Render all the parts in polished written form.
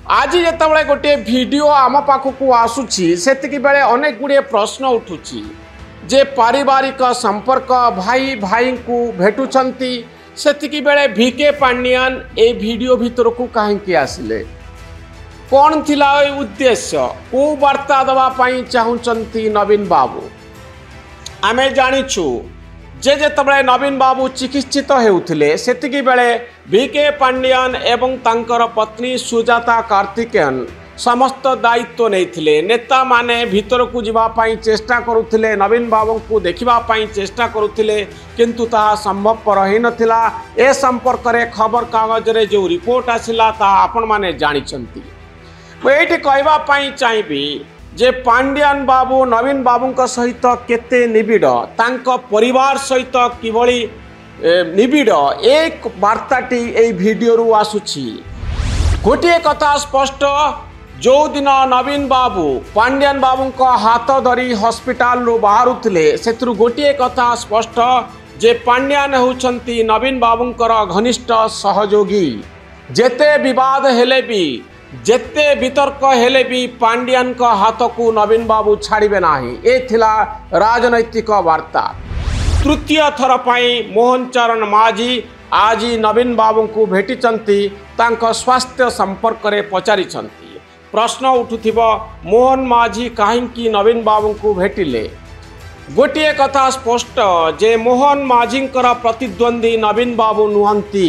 आज जिते गोटे भिडियो आम पाखक आसूची से बेले अनेक गुड़े प्रश्न उठुची जे पारिवारिक संपर्क भाई भाई को भेटुचंती सेतिकी बेले भिके पांडियान ए भिडियो भितर को कहीं आसिले कौन थिला उद्देश्य को वार्ता दवा पाई चाहूचंती नवीन बाबू आमे जानिछु जेतेबले नवीन बाबू चिकित्सित होउथिले सेतिकी बेले भिके पांडियान एवं तांकर पत्नी सुजाता कार्तिकेयन समस्त दायित्व नहीं नेता माने भीतर को जीवाई चेष्टा करुले नवीन बाबू को देखापी चेष्टा करुले किंतु ताहा संभवपर हो नाला ए संपर्क में खबर कागज रे जो रिपोर्ट आसिला ताहा आपण माने जानिछंती। ये कहवाई चाहिए जे पांडियान बाबू नवीन बाबू सहित केते निबिड़ तांको परिवार सहित किभली निबिड़ एक वार्ताटी ए भिडियो आसुची। गोटे कथा स्पष्ट जो दिन नवीन बाबू पांडियान बाबू को हाथ धरी हॉस्पिटल रू बाहरुले से गोटे कथा स्पष्ट जे पांडियान होउछंती नवीन बाबूंकर घनिष्ठ सहयोगी जेते विवाद हेले भी जेते वितर्क हेले भी पांडियान का हाथ को नवीन बाबू छाड़िबे नाही। ए थिला राजनैतिक वार्ता। तृतीय थर पाई मोहन चरण माझी आज नवीन बाबू को भेटिचंती तांको स्वास्थ्य संपर्क रे पचारिछंती। प्रश्न उठुथिबो मोहन माझी कहीं नवीन बाबू को भेटिले। गोटे कथा स्पष्ट जे मोहन माझींकर प्रतिद्वंदी नवीन बाबू नुहंती।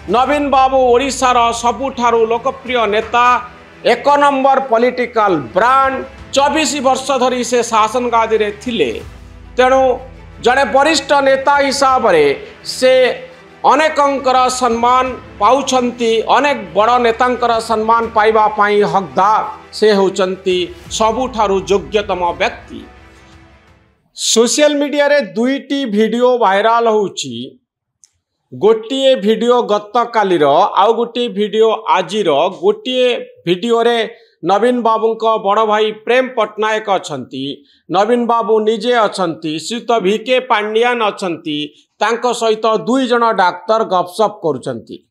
नवीन बाबू ओडिशार सबुठारु लोकप्रिय नेता एक नंबर पॉलिटिकल ब्रांड 24 वर्ष धरी से शासन गादी रे थिले तेणु जड़े वरिष्ठ नेता हिसाब से अनेकंकर सम्मान पाउछंती अनेक बड़ नेतांकर सम्मान पाइबा पाई हकदार से होचंती सबुठारु योग्यतम व्यक्ति। सोशल मीडिया रे दुईटी वीडियो वायरल होउची। गोटे वीडियो गत कालीर आउ गोटे वीडियो आजिर। गोटे वीडियो रे नवीन बाबू को बड़ भाई प्रेम पट्टनायक अछंती नवीन बाबू निजे अछंती श्रीयुत भिके पांडियान अछंती तांको सहित दुई जन डाक्तर गपसप करुचंती।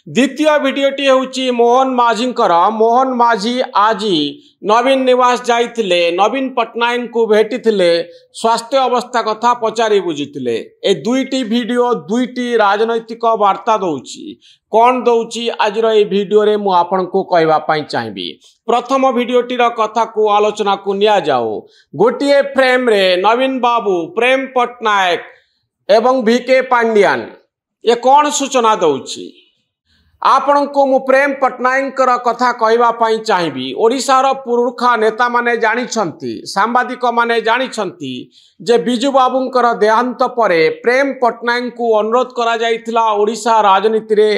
द्वितीय वीडियोटी होची मोहन माझींकर। मोहन माझी आज नवीन निवास जाइथिले नवीन पट्टनायक को भेटिथिले स्वास्थ्य अवस्था कथा पचारि बुझिथिले। ए दुईटी वीडियो दुईटी राजनैतिक वार्ता दउची कौन दउची आजिर ए वीडियो रे मु आपन को कहवा पई चाहिबी। प्रथम वीडियोटी रो कथा को आलोचना को निया जाओ। गोटिए फ्रेम रे नवीन बाबू प्रेम पट्टनायक एवं भिके पांडियान ये कौन सूचना दउची आपण को मु प्रेम पट्टनायक कथा कहवाई चाहिए। ओडिशार पुरुखा नेता माने जानिछंती सांबादिक माने जानिछंती जे बिजू बाबूंकर देहांत परे प्रेम पट्टनायक को अनुरोध करा जाइथिला ओडिशा राजनीति रे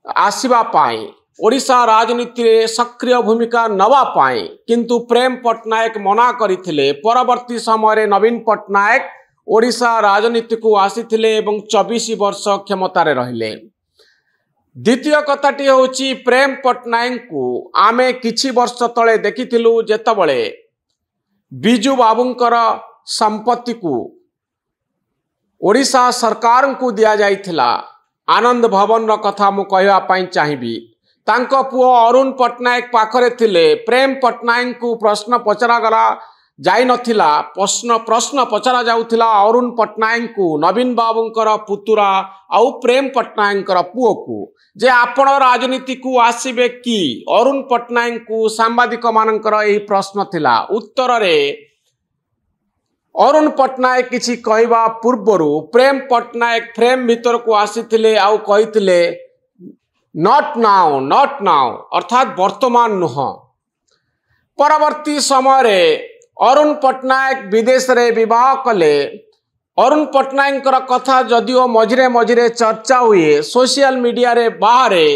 आसीबा पाई ओडिशा राजनीति रे सक्रिय भूमिका नवा पाई किंतु प्रेम पट्टनायक मना करथिले। परवर्ती समय रे नवीन पट्टनायक ओडिशा राजनीति को आसीथिले एवं 24 वर्ष क्षमतार रहिले। द्वितीय कथाटी होची प्रेम पट्टनायक को आमे किछि वर्ष तले देखिथिलु जेतबळे बिजू बाबूंकर संपत्ति को ओडिशा सरकार को दिया जाइथिला। आनंद भवन कथा मु कहवा पई चाहिबी। तांको पुओ अरुण पट्टनायक पाखरे थिले। प्रेम पट्टनायक को प्रश्न पचरा गला जाई नथिला। प्रश्न पचरा जाउथिला अरुण पट्टनायक को नवीन बाबूंकर पुतुरा आउ प्रेम पट्टनायकर पुओ को जे आपण राजनीति को आसीबे कि अरुण पट्टनायक को सांबादिक मानकर एही प्रश्न थिला। उत्तर रे अरुण पट्टनायक किछि कहवा पूर्वरु प्रेम पट्टनायक फ्रेम भीतर को आसीथिले आउ कहिथिले नॉट नाउ अर्थात वर्तमान नुह। परवर्ती समय रे अरुण पट्टनायक विदेश रे विवाह कले। अरुण पट्टनायक कथा जदिओ मझिरे मझिरे चर्चा हुए सोशल मीडिया रे बाहरे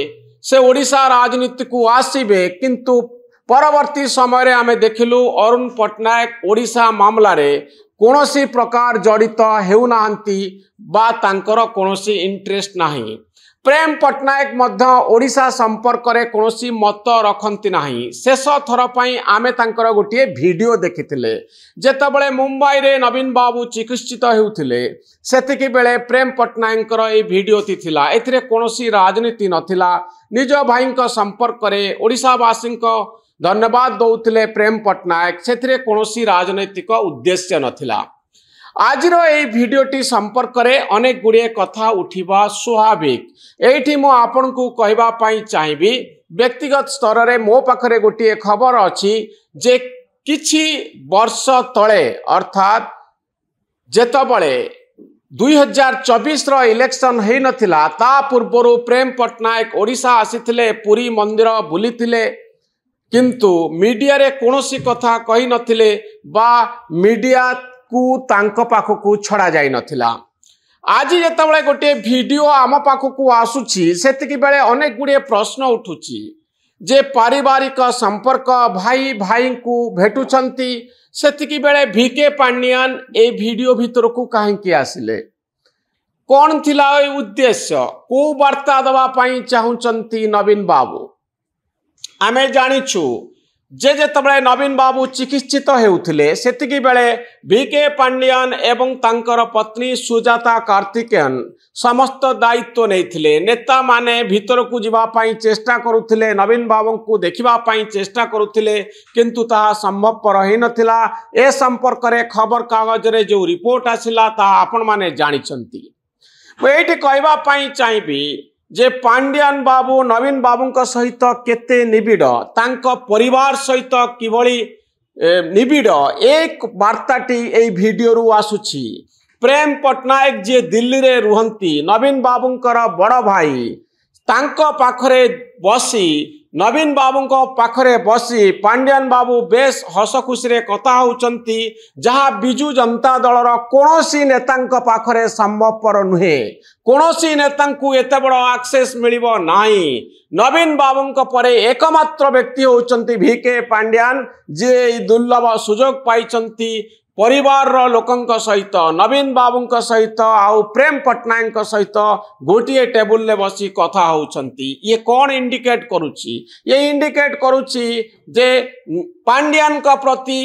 से ओडिशा राजनीति को आसीबे किंतु परवर्ती समय रे आमे देखिलु अरुण पट्टनायक ओडिशा मामला रे कोनोसी प्रकार जड़ित हेउ नाहंती बा तांकर कोनोसी इंटरेस्ट नाही। प्रेम पट्टनायक मध्य ओडिशा संपर्क में कौन मत रखती नहीं। शेष थर पर आम तर गोटे वीडियो देखी जितेबाला मुंबई रे नवीन बाबू चिकित्सित होते सेतिकी बेले प्रेम पट्टनायक भिडियो थिला। एथिरे कौनसी राजनीति नथिला। निज भाई संपर्क में ओडिशावासी धन्यवाद दौले प्रेम पट्टनायक से कौनसी राजनैतिक उद्देश्य नथिला। आजिर ये भिडियोटी संपर्क में अनेक गुड़िए कथा उठिबा स्वाभाविक। एठी मो आपन को कहबा पई चाहिबी व्यक्तिगत स्तर रे मो पाखरे गोटे खबर अछि जे किछि वर्ष तले अर्थात जेतबळे 2024 रो इलेक्शन हेई नथिला ता पूर्वरु प्रेम पट्टनायक ओडिशा आसीथिले पुरी मंदिर बुलीथिले किंतु मीडिया रे कोनोसी कथा कहि नथिले बा मीडिया को तांको पाखकू छड़ा जाई नथिला। आज जेतबळे गोटे वीडियो आम पाखकू आसुची सेतिकी बेले अनेक गुड़िए प्रश्न उठुची जे पारिवारिक संपर्क भाई भाई को भेटुचंती सेतिकी बेले वीके पांडियान ए वीडियो भीतर को काहेकि आसिले कौन थिला ए उद्देश्य को वार्ता दवा पई चाहुचंती नवीन बाबू। आमे जानिछु जे जेतबळे नवीन बाबू चिकित्सित हेउथिले सेतिकी बेले वीके पांडियान एवं तांकर पत्नी सुजाता कार्तिकेयन समस्त दायित्व नैथिले। नेता माने भीतर को जीवा पई चेष्टा करुथिले नवीन बाबू को देखिबा पई चेष्टा करुथिले किंतु ताहा संभवपर हेई नथिला। ए संपर्क रे खबर कागज रे जो रिपोर्ट आसिला ताहा आपण माने जानिछंती। मो एठी कहबा पई चाहिबी जे पांडियान बाबू नवीन बाबू सहित केते निबिड़ तांको परिवार सहित किभली निबिड़ एक वार्ताटी ए वीडियो रु आसुची। प्रेम पट्टनायक जे दिल्ली रे रुहंती नवीन बाबूंकर बड़ भाई तांको पाखरे बसी नवीन बाबूंको पाखरे बसी पांडियान बाबू बेस हस खुशी रे कथा होचंती जहा बिजू जनता दलर कोनोसी नेतांको पाखरे संभवपर नुहे। कोनोसी नेतांकु एते बड़ एक्सेस मिलिबो नाही। नवीन बाबूंको परे एकमात्र व्यक्ति होचंती वीके पांडियान जे दुर्लभ सुजोग पाइचंती परिवार लोकंक सहित नवीन बाबूंक सहित आउ प्रेम पट्टनायक सहित गोटे टेबुल ले बसी कथा होचंती। ये कौन इंडिकेट करुची? ये इंडिकेट करुची जे पांडियान का प्रति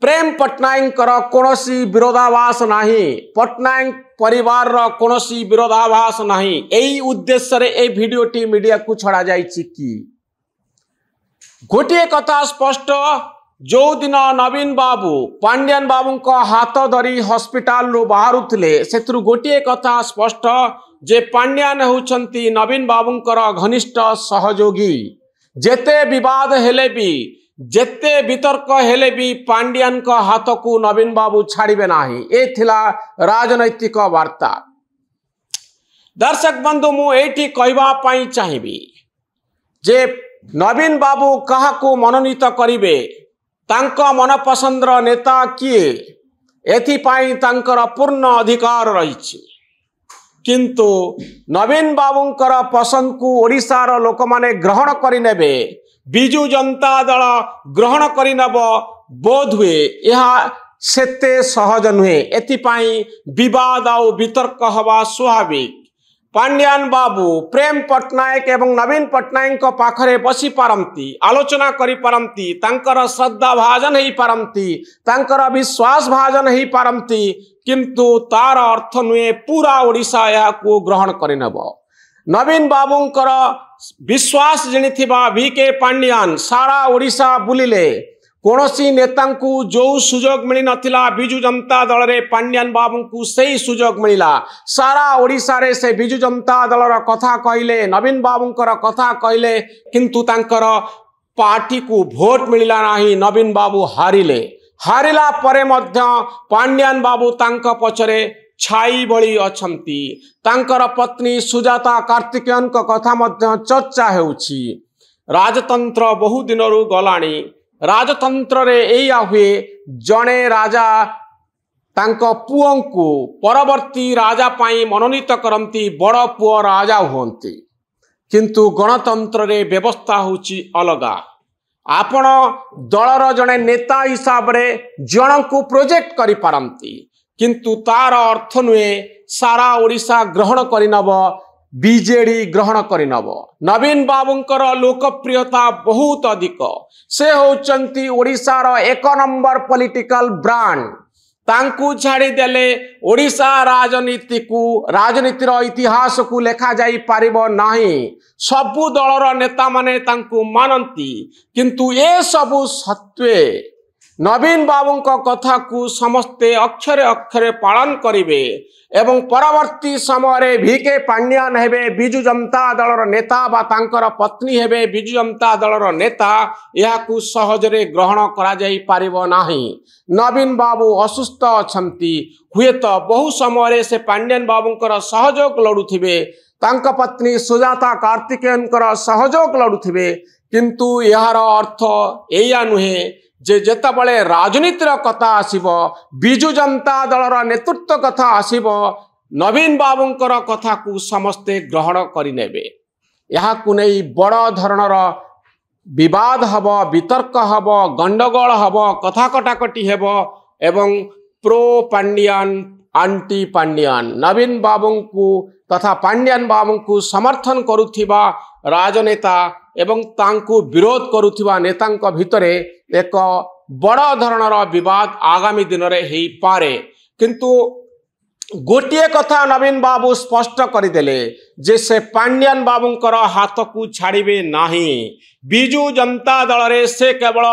प्रेम पट्टनायक कौनसी विरोधाभास नहीं। पट्टनायक परिवार कौनसी विरोधाभास नहीं। यही उद्देश्य रे ए वीडियोटी मीडिया को छड़ा जाइछि कि गोटे कथा स्पष्ट जो दिन नवीन बाबू पांडियान बाबू को हाथ धरी हॉस्पिटल रो बाहरुथिले सेथुरु गोटे कथा स्पष्ट जे पांडियान होउछंती नवीन बाबूंकर घनिष्ठ सहयोगी। जेते विवाद हेले भी जेते वितर्क हेले भी पांडियान को हाथ को नवीन बाबू छाड़िबे नाही। ए थिला राजनैतिक वार्ता। दर्शक बंधु मु एठी कहबा पई चाहिबी जे नवीन बाबू कहा को मनोनीत करिवे तांको मन पसंदर नेता किए एथिपाई तांकर पूर्ण अधिकार रही किंतु नवीन बाबूंकर पसंद को ओडिशार लोक माने ग्रहण करिनेबे बिजू जनता दल ग्रहण करिनेब बोध हुए यह सेते सहज नुहे। एथिपाई विवाद आउ वितर्क हवा स्वाभाविक। पांडियान बाबू प्रेम पट्टनायक एवं नवीन पट्टनायक पाखरे बसी पारंती आलोचना करि पारंती तांकर श्रद्धा भाजन ही पारंती तांकर विश्वास भाजन ही पारंती किंतु तार अर्थ नुहे पूरा ओडिशा या को ग्रहण करिनेब। नवीन बाबूंकर विश्वास जिनिथिबा वीके पांडियान सारा ओडिशा बुलिले कौनसी नेता जो सुजोग मिली नथिला बिजू जनता दल रे पांडियान बाबू को सही सुजोग मिला। सारा ओडिशा रे से बिजू जनता दलर कथा कहले नवीन बाबूंकर कथा कहले किंतु तांकर पार्टी को भोट मिलला नाही। नवीन बाबू हारिला परे मध्य पांडियान बाबू तांका पछरे छाई बळी अछंती। तांकर पत्नी सुजाता कार्तिकेयन को कथा मध्य चर्चा हेउछि। राजतंत्र बहु दिनरु गलाणी। राजतंत्र रे एया हुए जणे राजा तांको पुओं को परवर्ती राजा पाई मनोनीत करंती बड़ पुओ राजा हुंती किंतु गणतंत्र रे व्यवस्था होची अलगा। आपण दलर जणे नेता हिसाब रे जण को प्रोजेक्ट करि पारंती किंतु तार अर्थ नुहे सारा ओडिशा ग्रहण करिनब बीजेडी ग्रहण करिनब। नवीन बाबूंकर लोकप्रियता बहुत अधिक। से होचंती ओडिशार 1 नंबर पॉलिटिकल ब्रांड। तांकू छाड़ी देले ओडिशा राजनीतिर इतिहास को लेखा जाई पारिबो नाही। सबु दलर नेता माने तांकू मानंती, किंतु ए सबु सत्वे नवीन बाबूंको कथा को समस्ते अक्षरे अक्षरे पालन करिवे एवं परवर्ती समय भिके पांड्यान हेबे बिजु जनता दलर नेता बा तांकर पत्नी हेबे बिजु जनता दलर नेता। याकू सहजरे ग्रहण करा जाई पारिबो नाही। नवीन बाबू असुस्थ अछंती, हुए तो बहु समय से पांड्यान बाबूंकर सहयोग लड़ुथिबे, तांक पत्नी सुजाता कार्तिकेयनकर सहयोग लड़ुथिबे, किंतु यार अर्थ एया नुहे जे जेतबळे राजनीतिर कथा आसीबो, बिजु जनता दलर नेतृत्व कथा आसीबो, नवीन बाबूंकर कथा को समस्ते ग्रहण करिनेबे। याकू नै बड़ धरणर विवाद हब, वितर्क हब, गंडगोल हब, कथा कटाकटी हेब एवं प्रो पांड्यान आंटी पांड्यान नवीन बाबू को तथा पांड्यान बाबू को समर्थन करुथिबा राजनेता एवं तांकू विरोध करुथिबा नेतांक भितरे एक बड़ धरणर विवाद आगामी दिन रे हेई पारे। किंतु गोटिए कथा नवीन बाबू स्पष्ट करदेले जे से पांड्यान बाबूंकर हाथ को छाड़िबे नाही। बिजु जनता दल रे से केवल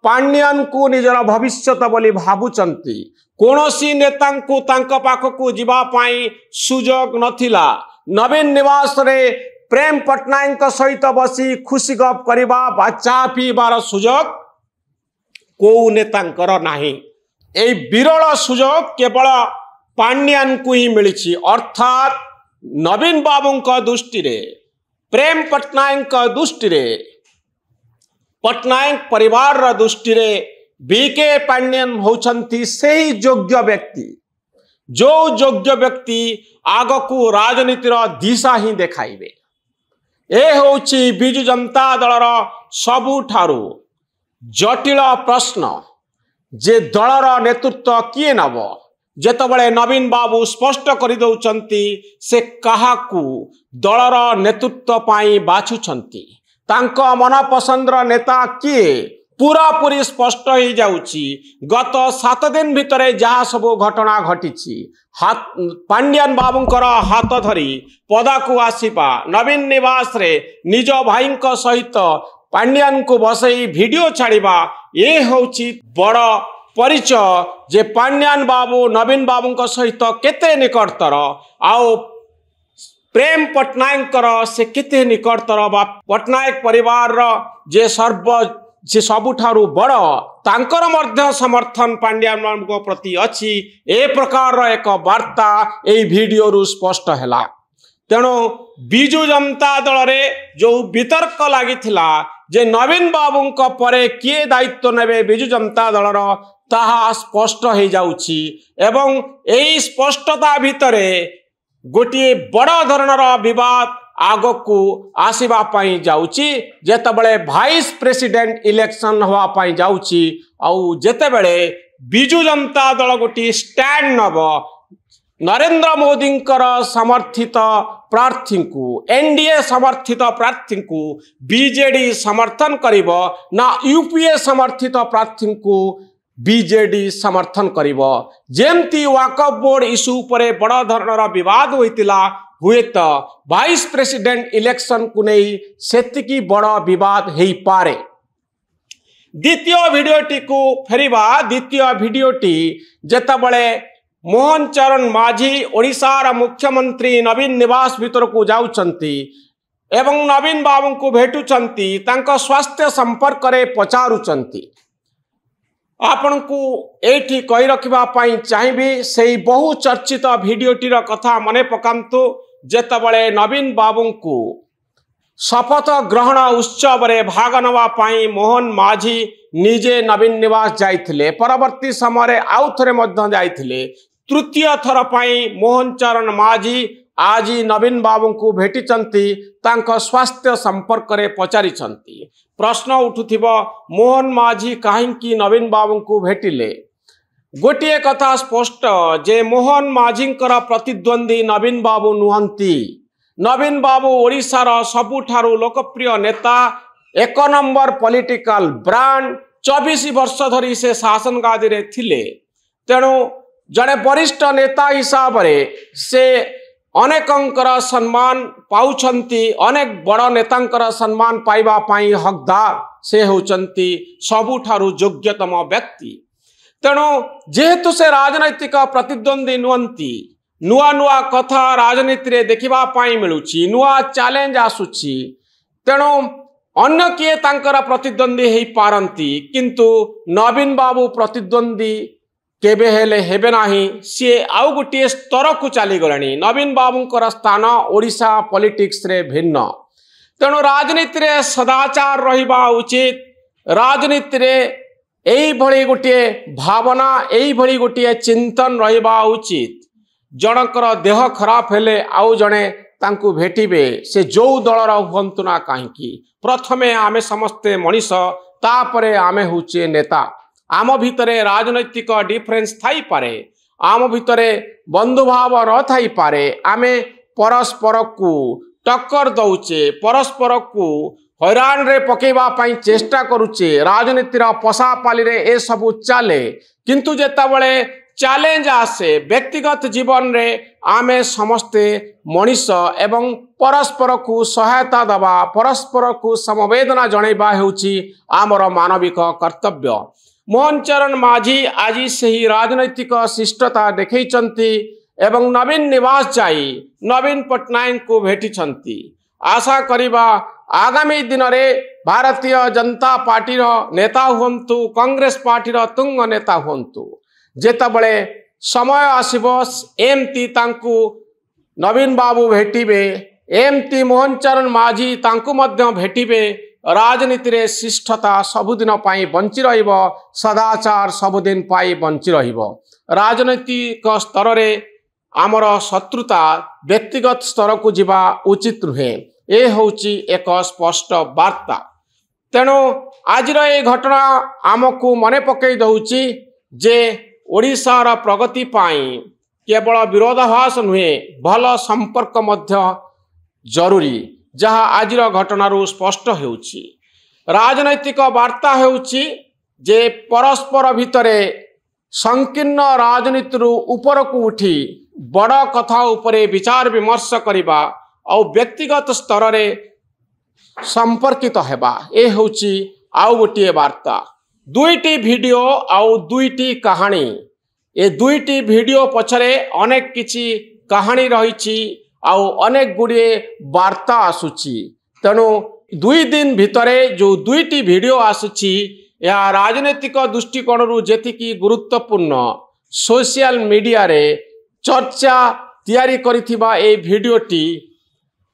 पांड्यान को निजर भविष्यत बोली भाबुचंती। कोनोसी नेतांकू तांक पाखकू जिबा पाई सुजोग नथिला। नवीन निवास रे प्रेम पटनायक सहित बसी खुशी गप करिबा बा चा पीबार सुजोग को नेतांकर नाही। ए विरल सुजोग केवल पांड्यान को ही मिली। अर्थात नवीन बाबूंक दृष्टि रे, प्रेम पटनायक दृष्टि रे, पटनायक परिवार दृष्टि रे बीके पांड्यान होचंती सही योग्य व्यक्ति, जो योग्य व्यक्ति आगकू राजनीतिर दिशा ही देखाइबे। ए होची बिजु जनता दलर सबुठारु जटिल प्रश्न जे दलर नेतृत्व किए नब। जेतबळे नवीन बाबू स्पष्ट करि दउचंती से काहाकू दलर नेतृत्व पाई बाछुचंती, तांक मन पसंदर नेता किए पूरा पूरी स्पष्ट हो जाउची। गत 7 दिन भितरे जहाँ सब घटना घटी पांड्यान बाबूंकर हाथ धरी पदा को आसीबा, नवीन निवास रे निज भाई सहित पांड्यान को बसई वीडियो छाड़िबा, ये होची बड़ परिचय जे पांड्यान बाबू नवीन बाबूंक सहित केते निकटतर आओ प्रेम पटनायकर से केते निकटतर बा पटनायक परिवार जे से सबुठारु बड़ तांकर मध्य समर्थन पांड्यान बाबू प्रति अच्छी। ए प्रकार एक वार्ता ए वीडियो रु स्पष्ट हैला। तेणु बिजु जनता दल रे जो वितर्क लागिथिला जे नवीन बाबूंक परे किए दायित्व नेबे बिजु जनता दलर, ताहा स्पष्ट हो जाउची। एवं एई स्पष्टता भितरे गोटिए बड़ धरणर विवाद आग को आसीबा पाई जाउची। जेतेबेले वाइस प्रेसिडेंट इलेक्शन हवा पाई जाउची आउ जेतेबेले बिजु जनता दल गोटी स्टैंड नब नरेंद्र मोदींकर समर्थित प्रार्थी को, एनडीए समर्थित प्रार्थी को बीजेडी समर्थन करिबो ना यूपीए समर्थित प्रार्थी को बीजेडी समर्थन करिबो। जेमती वाकफ बोर्ड इश्यू परे बड़ धरणर विवाद होइतिला, हुए तो वाइस प्रेसिडेंट इलेक्शन को नहीं सेतिकी बड़ विवाद हेई पारे। द्वितीय वीडियोटी को फेरिबा। द्वितीय वीडियोटी जेतेबेले मोहन चरण माझी ओडिशार मुख्यमंत्री नवीन निवास भीतर को जाउचंती एवं नवीन बाबू को भेटुचंती, तांको स्वास्थ्य संपर्क रे पचारुचंती। आपण को एठी कहि रखिबा पाई चाहिबी सेही बहु चर्चित वीडियोटीर कथा मने पकांतु। जेतेबेले नवीन बाबू को शपथ ग्रहण उत्सव रे भाग नवा पाई मोहन माझी निजे नवीन निवास जाइथिले, परवर्ती समय आउ थरे मध्य जाइथिले। तृतीय थर पाई मोहन चरण माझी आज नवीन बाबू को भेटिचंती, तांको स्वास्थ्य संपर्क रे पचारिचंती। प्रश्न उठुथिबो मोहन माझी काहेकि नवीन बाबू को भेटिले। गोटिए कथा स्पष्ट जे मोहन माझींकर प्रतिद्वंदी नवीन बाबू नुहंती। नवीन बाबू ओडिशार सबुठारु लोकप्रिय नेता, एक नंबर पॉलिटिकल ब्रांड। 24 वर्ष धरी से शासन गादी रे थिले। तेणु जड़े वरिष्ठ नेता हिसाब से अनेकंकर सम्मान पाउछंती, अनेक बड़ नेतांकर सम्मान पाइबा पाई हकदार से होचंती सबुठारु योग्यतम व्यक्ति। तेणु जेहेतु से राजनैतिक प्रतिद्वंदी नुहंती, नुआ नुआ कथा राजनीति रे देखिबा पाई मिलुची, नुआ चैलेंज आसुची। तेणु अन्य किए तांकर प्रतिद्वंदी हेई पारंती, किंतु नवीन बाबू प्रतिद्वंदी केबे हेले हेबे नाही। सी आउ गोटे स्तर को चली गलानी। नवीन बाबूंकर स्थान ओडिशा पॉलिटिक्स रे भिन्न। तेणु राजनीति रे सदाचार रहिबा उचित। राजनीति रे एई भली गोटे भावना, एई भली गोटे चिंतन रहिबा उचित। जनकर देह खराब हेले आउ जणे तांकु भेटिबे, से जो दलर हुंतु ना काहींकी, प्रथमे आमे समस्ते मनीष, तापरे आमे हुचे नेता। आम भितरे राजनैतिक डिफरेंस थाई पारे, आम भितरे बंधुभाव न थाई पारे। आमे परस्पर को टक्कर दौचे, परस्पर को हैरान रे पकेबा पाई चेष्टा करुचे। राजनीतिर पशापाली रे ए सबु चाले, किंतु जेतेबेले चैलेंज आसे व्यक्तिगत जीवन रे आमे समस्ते मनीष एवं परस्पर को सहायता दबा, परस्पर को समवेदना जणैबा हेउची आमर मानविक कर्तव्य। मोहन चरण माझी आज सही राजनैतिक शिष्टता देखैचंती एवं नवीन निवास जाई नवीन पटनायक को भेटिछंती। आशा करिबा आगामी दिन रे भारतीय जनता पार्टी नेता हुंतु, कांग्रेस पार्टी तुंग नेता हुंतु, जेतेबेले समय आसिबो एमती तांकु नवीन बाबू भेटिबे, एमती मोहन चरण माझी तांकु मध्य भेटिबे। राजनीति रे शिष्टता सबुदिन पाई बंची रहिबो, सदाचार सबुदिन पाई बंची रहिबो। राजनैतिक स्तर रे आमर शत्रुता व्यक्तिगत स्तर को जीवा उचित रुहे। ए होची एक स्पष्ट वार्ता। तेणु आजिर ए घटना आमको मने पकई दउची जे ओडिशार प्रगति पाई केवल विरोधाभास नुहे, भल संपर्क मध्य जरूरी, जहाँ आजिर घटनारू स्पष्ट हेउची। राजनैतिक वार्ता हेउची जे परस्पर भितरे संकीर्ण राजनीति ऊपर को उठी बड़ कथा उपरे विचार विमर्श करिबा और व्यक्तिगत स्तर रे संपर्कित हेबा, ए होची आउ गोटे वार्ता। दुईटी वीडियो आउ दुईटी कहानी, ए दुईटी वीडियो पछरे अनेक किछि कहानी रहिछि आउ अनेक गुड़िए वार्ता आसुची। तेणु 2 दिन भितरे जो दुईटी वीडियो आसुची, या राजनैतिक दृष्टिकोण जेतिकी गुरुत्वपूर्ण, सोशल मीडिया रे चर्चा तैयारी करिथिबा ए वीडियोटी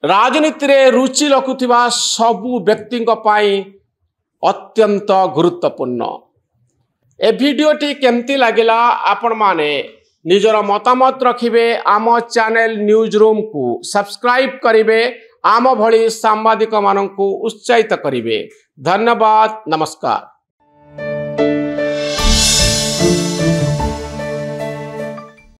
राजनीति रे रुचि रखुथिबा सबु व्यक्तिंक पाई अत्यंत गुरुत्वपूर्ण। ए वीडियोटी केमती लागिला आपण माने निजर मतामत रखिबे। आम चैनल न्यूज रूम को सब्सक्राइब करिवे, आम भली सांबादिक माननकु उत्साहित करिवे। धन्यवाद, नमस्कार।